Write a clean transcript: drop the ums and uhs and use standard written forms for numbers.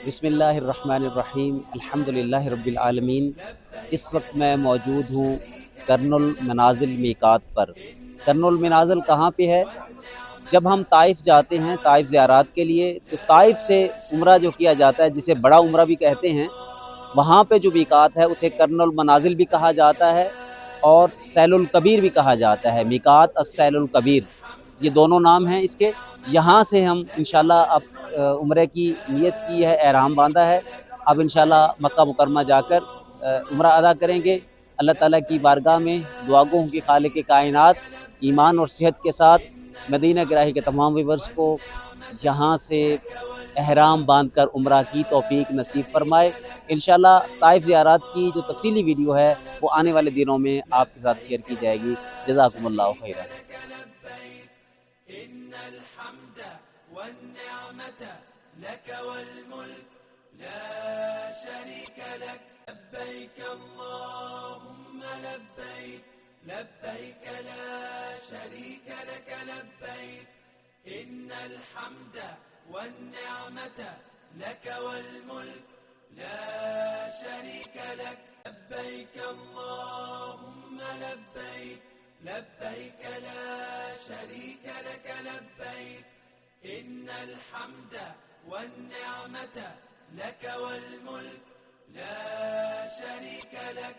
بسم اللہ الرحمن الرحیم، الحمدللہ رب العالمین۔ اس وقت میں موجود ہوں کرن المنازل میقات پر۔ کرن المنازل کہاں پہ ہے؟ جب ہم طائف جاتے ہیں طائف زیارات کے لیے تو طائف سے عمرہ جو کیا جاتا ہے، جسے بڑا عمرہ بھی کہتے ہیں، وہاں پہ جو میقات ہے اسے کرن المنازل بھی کہا جاتا ہے اور سیل الکبیر بھی کہا جاتا ہے۔ میقات السیل الکبیر، یہ دونوں نام ہیں اس کے۔ یہاں سے ہم انشاءاللہ اب عمرے کی نیت کی ہے، احرام باندھا ہے، اب انشاءاللہ مکہ مکرمہ جا کر عمرہ ادا کریں گے۔ اللہ تعالیٰ کی بارگاہ میں دعا گو ہوں کہ خالق کائنات ایمان اور صحت کے ساتھ مدینہ گراہی کے تمام ویورز کو یہاں سے احرام باندھ کر عمرہ کی توفیق نصیب فرمائے۔ انشاءاللہ طائف زیارات کی جو تفصیلی ویڈیو ہے وہ آنے والے دنوں میں آپ کے ساتھ شیئر کی جائے گی۔ جزاکم اللہ خیرا۔ إن الحمد والنعمة لك والملك لا شريك لك لبيك اللهم لبيك لبيك لا شريك لك لبيك إن الحمد والنعمة لك والملك لا شريك لك لبيك اللهم لبيك لبيك لا شريك لك لبيك إن الحمد والنعمة لك والملك لا شريك لك